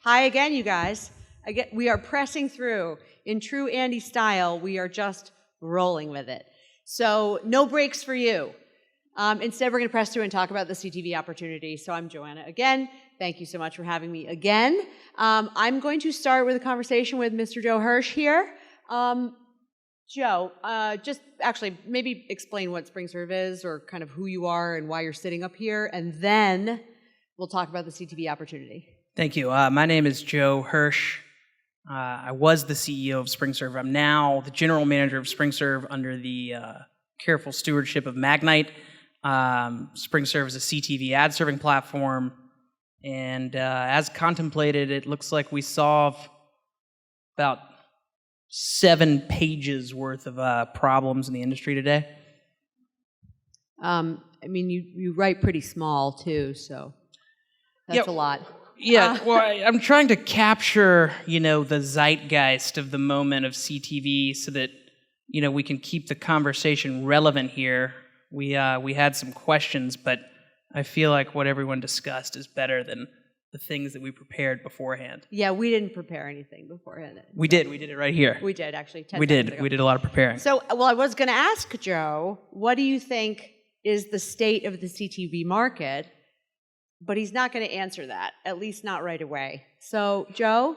Hi again, you guys. We are pressing through. In true Andy style, we are just rolling with it. So no breaks for you. Instead, we're going to press through and talk about the CTV opportunity. So I'm Joanna again. Thank you so much for having me again. I'm going to start with a conversation with Mr. Joe Hirsch here. Joe, just actually maybe explain what SpringServe is, or kind of who you are and why you're sitting up here, and then we'll talk about the CTV opportunity. Thank you. My name is Joe Hirsch. I was the CEO of SpringServe. I'm now the general manager of SpringServe under the careful stewardship of Magnite. SpringServe is a CTV ad-serving platform, and as contemplated, it looks like we solve about 7 pages worth of problems in the industry today. I mean, you write pretty small too, so that's a lot. Yeah, well, I'm trying to capture, the zeitgeist of the moment of CTV so that, we can keep the conversation relevant here. We had some questions, but I feel like what everyone discussed is better than the things that we prepared beforehand. Yeah, we didn't prepare anything beforehand. We did it right here. We did, actually. 10 we seconds did. ago. We did a lot of preparing. So, well, I was going to ask Joe, what do you think is the state of the CTV market? But he's not going to answer that, at least not right away. So, Joe?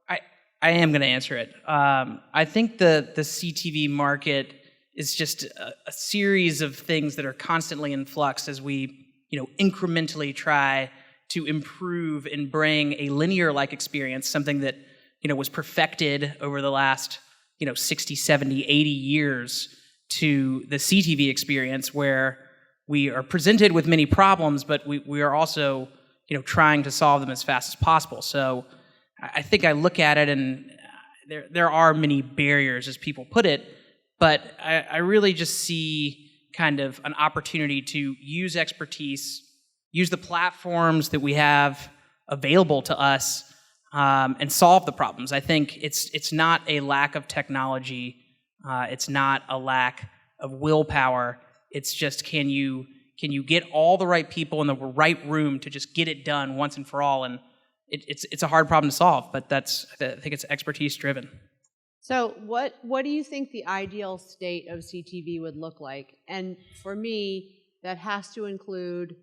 I am going to answer it. I think the CTV market is just a series of things that are constantly in flux as we, incrementally try to improve and bring a linear-like experience, something that, was perfected over the last, 60, 70, 80 years, to the CTV experience where we are presented with many problems, but we are also, trying to solve them as fast as possible. So I think I look at it, and there are many barriers, as people put it, but I really just see kind of an opportunity to use expertise, use the platforms that we have available to us, and solve the problems. I think it's not a lack of technology. It's not a lack of willpower. It's just can you get all the right people in the right room to just get it done once and for all? And it's a hard problem to solve, but I think it's expertise driven. So what do you think the ideal state of CTV would look like? And for me, that has to include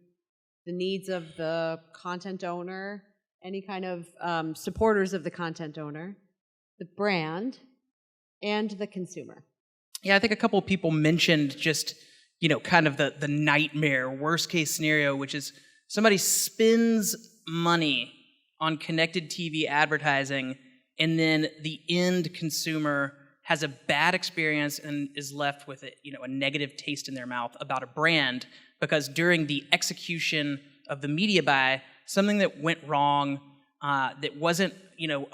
the needs of the content owner, any kind of supporters of the content owner, the brand, and the consumer. Yeah, I think a couple of people mentioned just, kind of the nightmare, worst case scenario, which is somebody spends money on connected TV advertising, and then the end consumer has a bad experience and is left with a negative taste in their mouth about a brand, because during the execution of the media buy, something that went wrong, that wasn't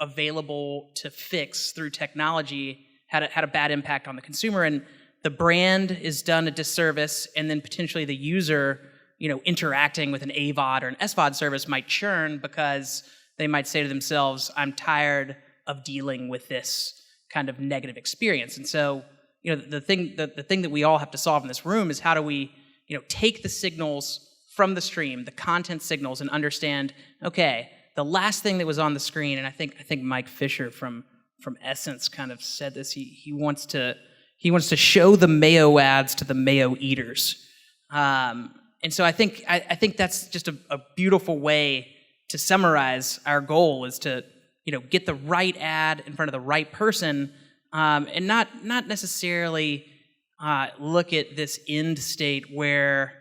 available to fix through technology, had a bad impact on the consumer, and the brand is done a disservice, and then potentially the user, interacting with an AVOD or an SVOD service might churn because they might say to themselves, I'm tired of dealing with this kind of negative experience. And so, the thing that we all have to solve in this room is how do we, take the signals from the stream, the content signals, and understand, okay, the last thing that was on the screen, and I think Mike Fisher from Essence kind of said this, he wants to show the mayo ads to the mayo eaters. And so I think that's just a beautiful way to summarize our goal, is to get the right ad in front of the right person, and not necessarily look at this end state where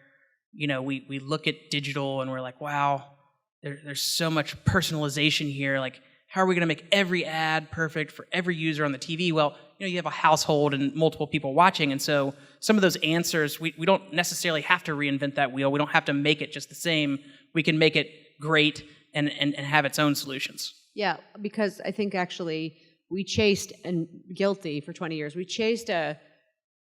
we look at digital and we're like, wow, there's so much personalization here. Like, how are we going to make every ad perfect for every user on the TV? Well, you have a household and multiple people watching, and so some of those answers, we don't necessarily have to reinvent that wheel. We don't have to make it just the same. We can make it great and have its own solutions. Yeah, because I think actually we chased, and guilty for 20 years, we chased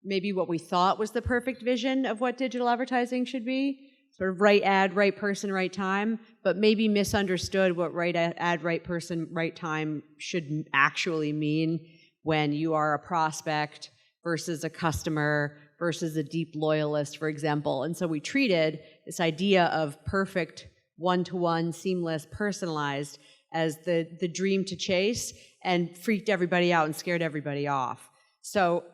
maybe what we thought was the perfect vision of what digital advertising should be, sort of right ad, right person, right time, but maybe misunderstood what right ad, right person, right time should actually mean when you are a prospect versus a customer versus a deep loyalist, for example. And so we treated this idea of perfect, one-to-one, seamless, personalized as the dream to chase and freaked everybody out and scared everybody off. So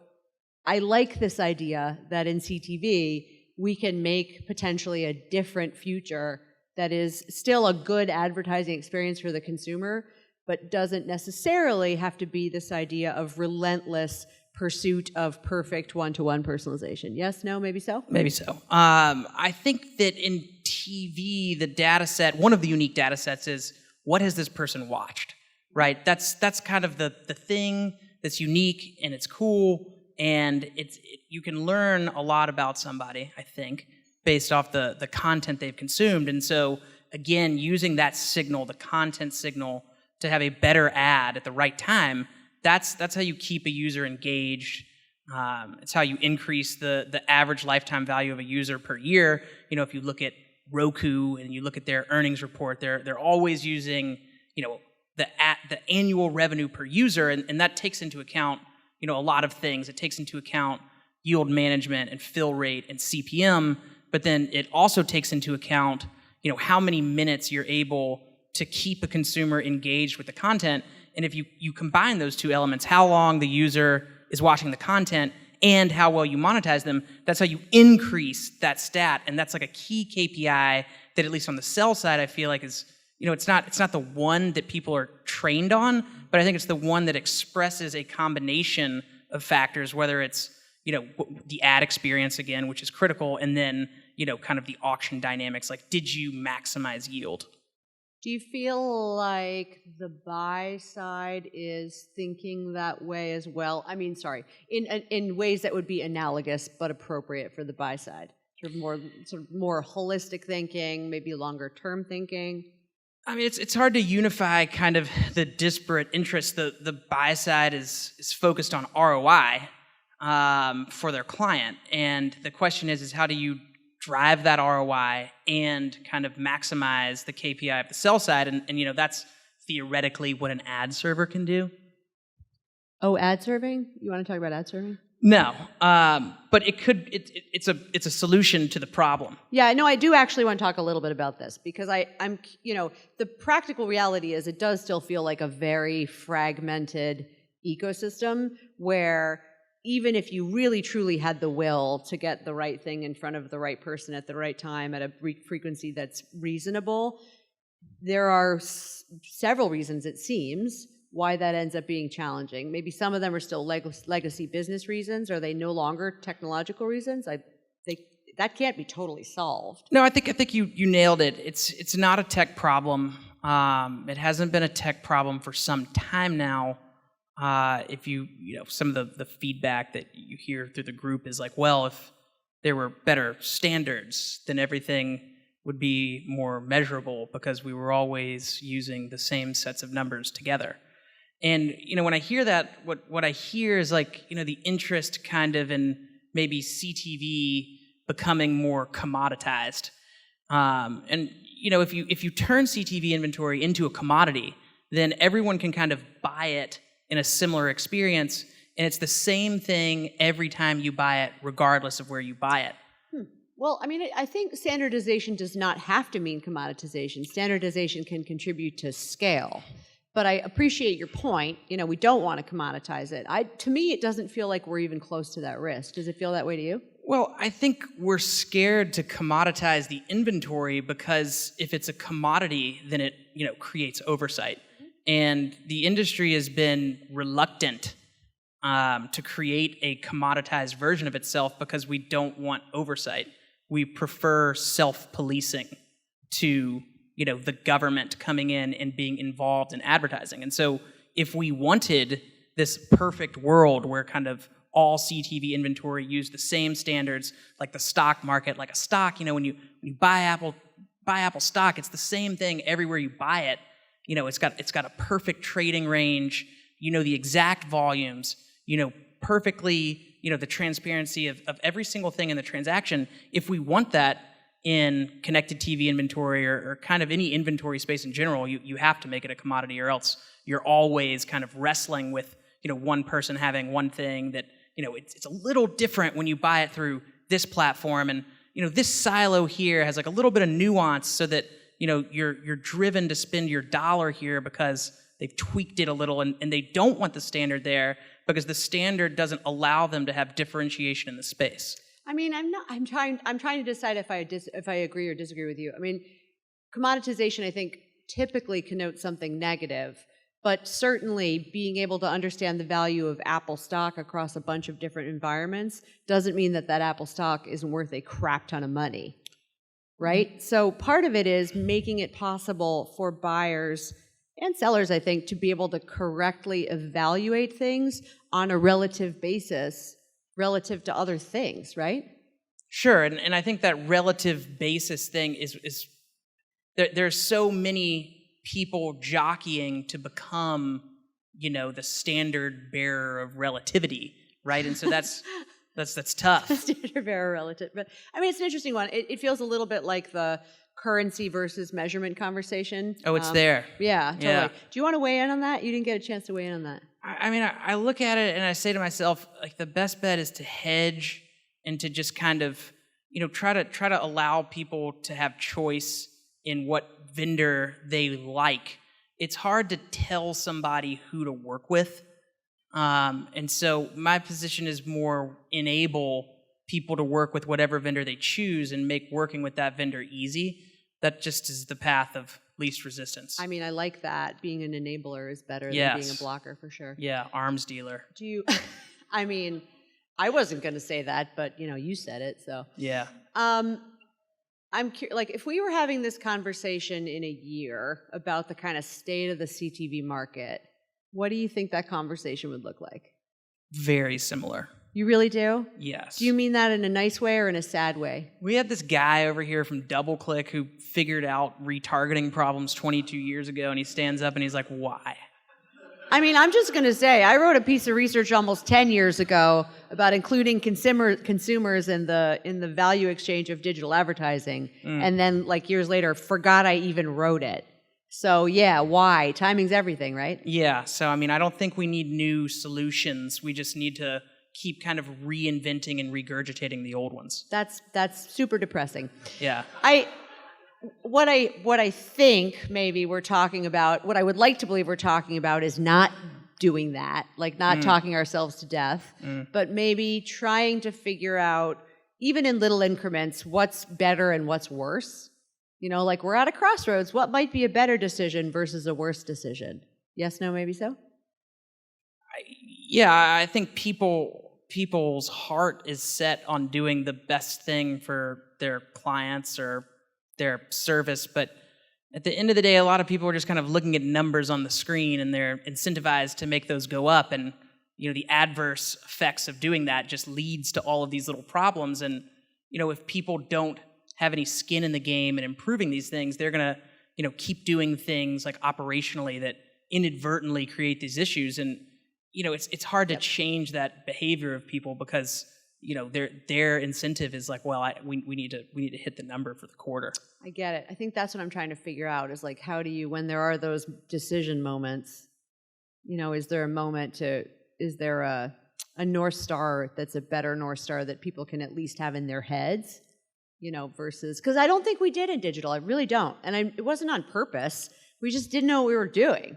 I like this idea that in CTV, we can make potentially a different future that is still a good advertising experience for the consumer, but doesn't necessarily have to be this idea of relentless pursuit of perfect one-to-one personalization. Yes, no, maybe so? Maybe so. I think that in TV, the data set, one of the unique data sets is, what has this person watched, right? That's kind of the thing that's unique and it's cool, and you can learn a lot about somebody, I think, based off the content they've consumed. And so, again, using that signal, the content signal, to have a better ad at the right time, that's how you keep a user engaged. It's how you increase the average lifetime value of a user per year. You know, if you look at Roku and you look at their earnings report, they're always using, you know, the annual revenue per user, and that takes into account, you know, a lot of things. It takes into account yield management and fill rate and CPM, but then it also takes into account, you know, how many minutes you're able to keep a consumer engaged with the content. And if you combine those two elements, how long the user is watching the content and how well you monetize them, that's how you increase that stat. And that's like a key KPI that, at least on the sell side, I feel like is, you know, it's not the one that people are trained on, but I think it's the one that expresses a combination of factors, whether it's, you know, the ad experience again, which is critical, and then, you know, kind of the auction dynamics, like, did you maximize yield? Do you feel like the buy side is thinking that way as well? I mean, sorry, in ways that would be analogous but appropriate for the buy side, sort of more holistic thinking, maybe longer term thinking. I mean, it's hard to unify kind of the disparate interests. The buy side is focused on ROI for their client, and the question is how do you drive that ROI and kind of maximize the KPI of the sell side, and you know, that's theoretically what an ad server can do. Oh, ad serving? You want to talk about ad serving? No, but it could. It's a solution to the problem. Yeah, no, I do actually want to talk a little bit about this because I'm, you know, the practical reality is it does still feel like a very fragmented ecosystem where even if you really truly had the will to get the right thing in front of the right person at the right time at a frequency that's reasonable, there are several reasons, it seems, why that ends up being challenging. Maybe some of them are still legacy business reasons. Are they no longer technological reasons? That can't be totally solved. No, I think you nailed it. It's not a tech problem. It hasn't been a tech problem for some time now. If you know, some of the feedback that you hear through the group is like, well, if there were better standards, then everything would be more measurable because we were always using the same sets of numbers together. And, you know, when I hear that, what I hear is like, you know, the interest kind of in maybe CTV becoming more commoditized. And, you know, if you turn CTV inventory into a commodity, then everyone can kind of buy it in a similar experience, and it's the same thing every time you buy it, regardless of where you buy it. Well, I mean, I think standardization does not have to mean commoditization. Standardization can contribute to scale. But I appreciate your point. You know, we don't want to commoditize it. To me, it doesn't feel like we're even close to that risk. Does it feel that way to you? Well, I think we're scared to commoditize the inventory because if it's a commodity, then it, you know, creates oversight. And the industry has been reluctant to create a commoditized version of itself because we don't want oversight. We prefer self-policing to, you know, the government coming in and being involved in advertising. And so if we wanted this perfect world where kind of all CTV inventory used the same standards, like the stock market, like a stock, you know, when you buy Apple stock, it's the same thing everywhere you buy it. You know, it's got a perfect trading range, you know, the exact volumes, you know, perfectly, you know, the transparency of every single thing in the transaction. If we want that in connected TV inventory or kind of any inventory space in general, you have to make it a commodity, or else you're always kind of wrestling with, you know, one person having one thing that, you know, it's a little different when you buy it through this platform, and, you know, this silo here has like a little bit of nuance so that you're driven to spend your dollar here because they've tweaked it a little, and they don't want the standard there because the standard doesn't allow them to have differentiation in the space. I mean, I'm trying to decide if I agree or disagree with you. I mean, commoditization, I think, typically connotes something negative, but certainly being able to understand the value of Apple stock across a bunch of different environments doesn't mean that Apple stock isn't worth a crap ton of money, right? So part of it is making it possible for buyers and sellers, I think, to be able to correctly evaluate things on a relative basis relative to other things, right? Sure, and I think that relative basis thing is there's so many people jockeying to become, the standard bearer of relativity, right? And so that's tough. Standard bearer relative, but I mean, it's an interesting one. It feels a little bit like the currency versus measurement conversation. Oh, it's there. Yeah, totally. Yeah. Do you want to weigh in on that? You didn't get a chance to weigh in on that. I mean, I look at it and I say to myself, like, the best bet is to hedge and to just kind of, try to allow people to have choice in what vendor they like. It's hard to tell somebody who to work with. And so my position is more enable people to work with whatever vendor they choose and make working with that vendor easy. That just is the path of least resistance. I mean, I like that. Being an enabler is better than being a blocker, for sure. Yeah, arms dealer. Do you, I mean, I wasn't going to say that, but, you said it, so. Yeah. I'm like, if we were having this conversation in a year about the kind of state of the CTV market, what do you think that conversation would look like? Very similar. You really do? Yes. Do you mean that in a nice way or in a sad way? We had this guy over here from DoubleClick who figured out retargeting problems 22 years ago, and he stands up and he's like, why? I mean, I'm just going to say, I wrote a piece of research almost 10 years ago about including consumers in the value exchange of digital advertising, and then, like, years later, forgot I even wrote it. So, yeah, why? Timing's everything, right? Yeah, so, I mean, I don't think we need new solutions. We just need to keep kind of reinventing and regurgitating the old ones. That's super depressing. Yeah. What I think maybe we're talking about, what I would like to believe we're talking about is not doing that, like not talking ourselves to death, but maybe trying to figure out, even in little increments, what's better and what's worse. Like, we're at a crossroads. What might be a better decision versus a worse decision? Yes, no, maybe so? I think people's heart is set on doing the best thing for their clients or their service, but at the end of the day, a lot of people are just kind of looking at numbers on the screen, and they're incentivized to make those go up, and the adverse effects of doing that just leads to all of these little problems. And if people don't have any skin in the game and improving these things, they're gonna keep doing things like operationally that inadvertently create these issues. And it's hard to change that behavior of people because their incentive is like, well, we need to hit the number for the quarter. I get it. I think that's what I'm trying to figure out is, like, how do you, when there are those decision moments, is there a North Star that's a better North Star that people can at least have in their heads, versus, because I don't think we did in digital. I really don't. And it wasn't on purpose. We just didn't know what we were doing.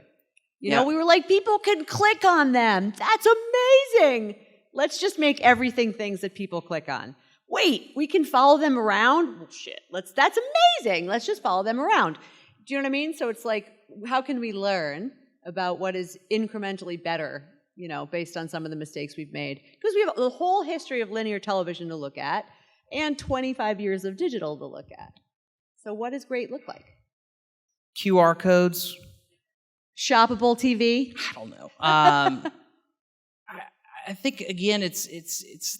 We were like, people can click on them. That's amazing. Let's just make everything things that people click on. Wait, we can follow them around? Well, shit, that's amazing. Let's just follow them around. Do you know what I mean? So it's like, how can we learn about what is incrementally better, based on some of the mistakes we've made? Because we have a whole history of linear television to look at and 25 years of digital to look at. So what does great look like? QR codes. Shoppable TV? I don't know. I think, again, it's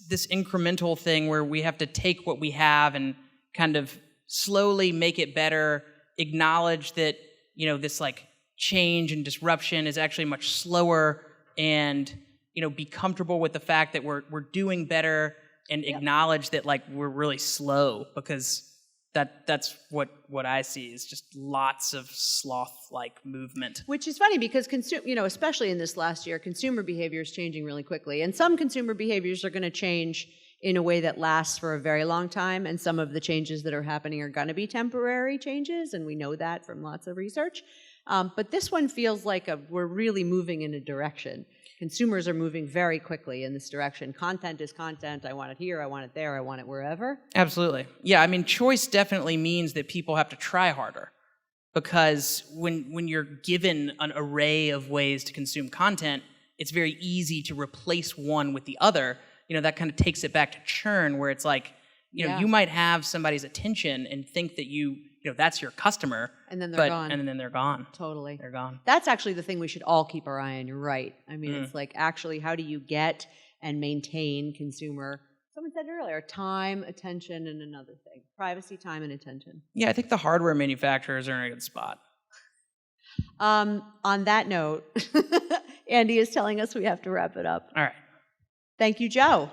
this incremental thing where we have to take what we have and kind of slowly make it better, acknowledge that, this like change and disruption is actually much slower, and, be comfortable with the fact that we're doing better, and acknowledge that, like, we're really slow, because that's what I see is just lots of sloth-like movement. Which is funny because especially in this last year, consumer behavior is changing really quickly, and some consumer behaviors are going to change in a way that lasts for a very long time, and some of the changes that are happening are going to be temporary changes, and we know that from lots of research. But this one feels like we're really moving in a direction. Consumers are moving very quickly in this direction. Content is content. I want it here, I want it there, I want it wherever. Absolutely. Yeah, I mean, choice definitely means that people have to try harder, because when you're given an array of ways to consume content, it's very easy to replace one with the other. That kind of takes it back to churn, where it's like, you might have somebody's attention and think that that's your customer. And then they're gone. And then they're gone. Totally. They're gone. That's actually the thing we should all keep our eye on. You're right. I mean, it's like, actually, how do you get and maintain consumer, someone said earlier, time, attention, and another thing. Privacy, time, and attention. Yeah, I think the hardware manufacturers are in a good spot. On that note, Andy is telling us we have to wrap it up. All right. Thank you, Joe.